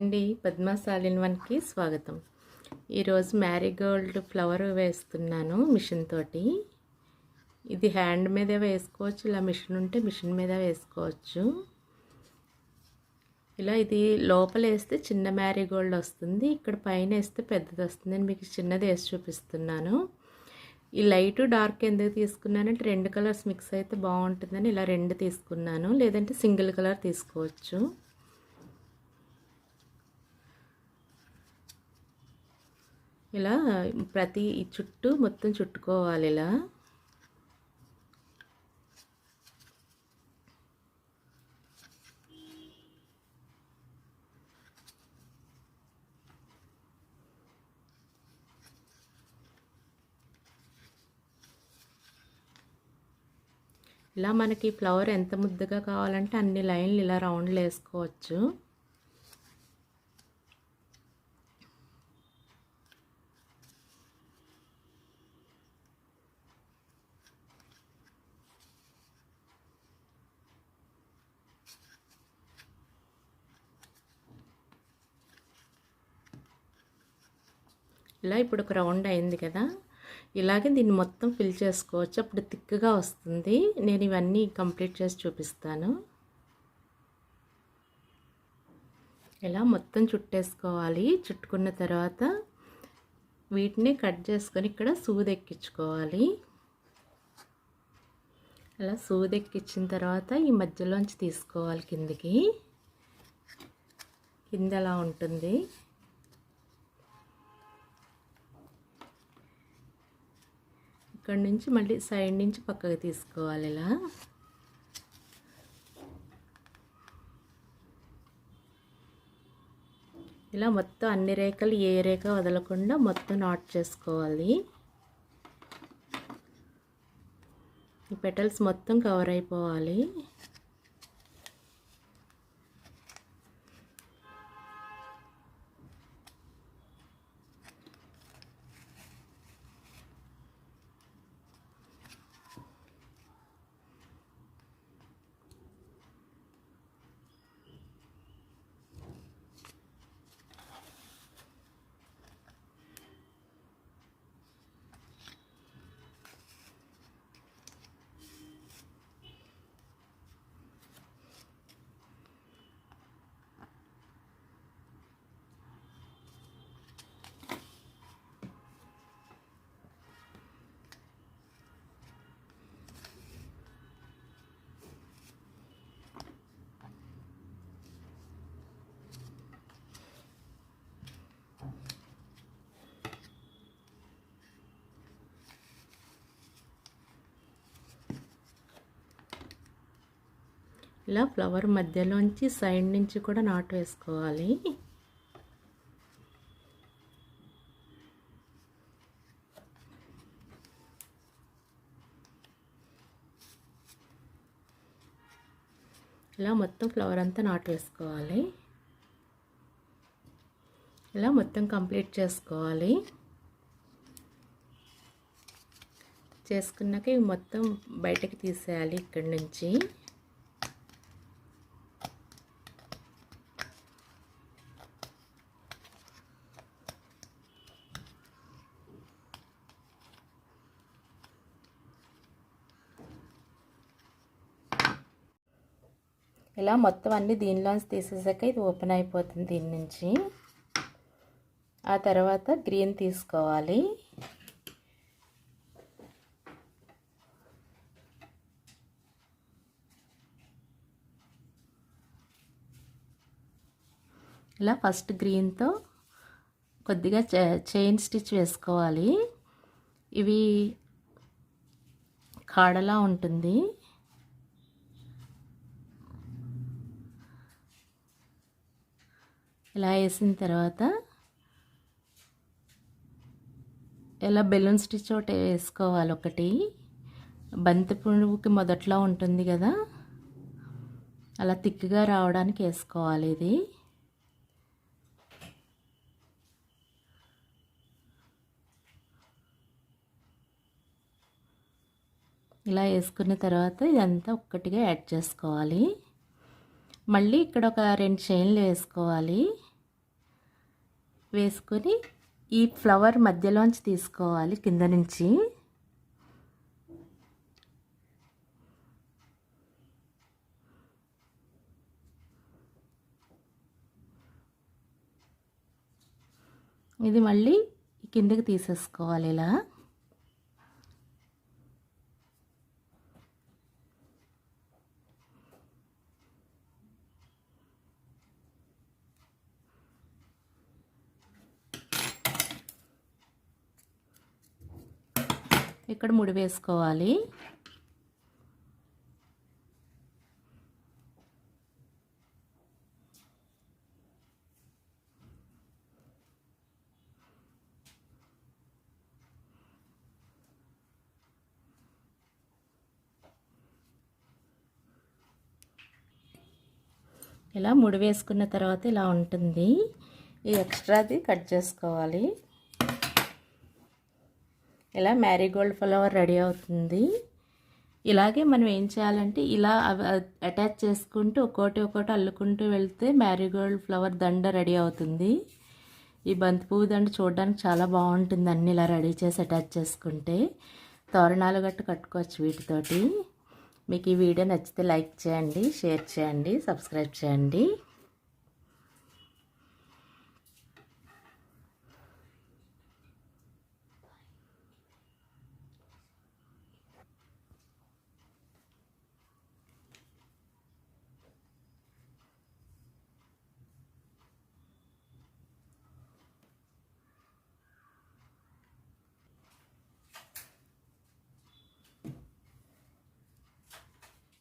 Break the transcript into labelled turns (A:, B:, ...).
A: అండి Padma's all in వన్కి స్వాగతం. ఈరోజు మ్యారీగోల్డ్ ఫ్లవర్ వేస్తున్నాను మిషన్ తోటి. ఇది హ్యాండ్ మీద వేసుకోవచ్చు, ఇలా మిషన్ ఉంటే మిషన్ మీద వేసుకోవచ్చు. ఇలా ఇది లోపల వేస్తే చిన్న మ్యారీగోల్డ్ వస్తుంది, ఇక్కడ పైన వేస్తే పెద్దది వస్తుంది. నేను మీకు చిన్నది వేసి చూపిస్తున్నాను. ఈ లైట్ డార్క్ ఎందుకు తీసుకున్నానంటే 2 కలర్స్ మిక్స్ అయితే బాగుంటుందని ఇలా 2 తీసుకున్నాను, లేదంటే సింగిల్ కలర్ తీసుకోవచ్చు. ఇలా ప్రతి చుట్టూ మొత్తం చుట్టుకోవాలి. ఇలా మనకి ఫ్లవర్ ఎంత ముద్దగా కావాలంటే అన్ని లైన్లు ఇలా రౌండ్లు వేసుకోవచ్చు. ఇలా ఇప్పుడు ఒక రౌండ్ అయింది కదా, ఇలాగే దీన్ని మొత్తం ఫిల్ చేసుకోవచ్చు, అప్పుడు థిక్గా వస్తుంది. నేను ఇవన్నీ కంప్లీట్ చేసి చూపిస్తాను. ఇలా మొత్తం చుట్టేసుకోవాలి. చుట్టుకున్న తర్వాత వీటిని కట్ చేసుకొని ఇక్కడ సూది ఎక్కించుకోవాలి. అలా సూది ఎక్కించిన తర్వాత ఈ మధ్యలోంచి తీసుకోవాలి కిందికి. కింద అలా ఉంటుంది. ఇక్కడ నుంచి మళ్ళీ సైడ్ నుంచి పక్కకు తీసుకోవాలి. ఇలా మొత్తం అన్ని రేఖలు ఏ రేఖ వదలకుండా మొత్తం నాట్ చేసుకోవాలి. ఈ పెటల్స్ మొత్తం కవర్ అయిపోవాలి. ఇలా ఫ్లవర్ మధ్యలోంచి సైడ్ నుంచి కూడా నాటు వేసుకోవాలి. ఇలా మొత్తం ఫ్లవర్ అంతా నాటు వేసుకోవాలి. ఇలా మొత్తం కంప్లీట్ చేసుకోవాలి. చేసుకున్నాక ఇవి మొత్తం బయటకు తీసేయాలి ఇక్కడి నుంచి. ఇలా మొత్తం అన్నీ దీనిలోంచి తీసేసాక ఇది ఓపెన్ అయిపోతుంది దీని నుంచి. ఆ తర్వాత గ్రీన్ తీసుకోవాలి. ఇలా ఫస్ట్ గ్రీన్తో కొద్దిగా చైన్ స్టిచ్ వేసుకోవాలి. ఇవి కాడలా ఉంటుంది. ఇలా వేసిన తర్వాత ఇలా బెలూన్ స్టిచ్ ఒకటి వేసుకోవాలి. ఒకటి బంతి పువ్వుకి మొదట్లో ఉంటుంది కదా, అలా థిక్గా రావడానికి వేసుకోవాలి. ఇది ఇలా వేసుకున్న తర్వాత ఇదంతా ఒక్కటిగా యాడ్ చేసుకోవాలి. మళ్ళీ ఇక్కడ ఒక 2 చైన్లు వేసుకోవాలి. వేసుకొని ఈ ఫ్లవర్ మధ్యలోంచి తీసుకోవాలి కింద నుంచి. ఇది మళ్ళీ కిందకి తీసేసుకోవాలి ఇలా. ఇక్కడ ముడి వేసుకోవాలి. ఇలా ముడి వేసుకున్న తర్వాత ఇలా ఉంటుంది. ఈ ఎక్స్ట్రాది కట్ చేసుకోవాలి. ఇలా మ్యారీగోల్డ్ ఫ్లవర్ రెడీ అవుతుంది. ఇలాగే మనం ఏం చేయాలంటే ఇలా అటాచ్ చేసుకుంటూ ఒక్కోటి అల్లుకుంటూ వెళ్తే మ్యారీగోల్డ్ ఫ్లవర్ దండ రెడీ అవుతుంది. ఈ బంతిపువ్వు దండ చూడడానికి చాలా బాగుంటుంది. అన్నీ ఇలా రెడీ చేసి అటాచ్ చేసుకుంటే తోరణాలు గట్టు కట్టుకోవచ్చు వీటితోటి. మీకు ఈ వీడియో నచ్చితే లైక్ చేయండి, షేర్ చేయండి, సబ్స్క్రైబ్ చేయండి.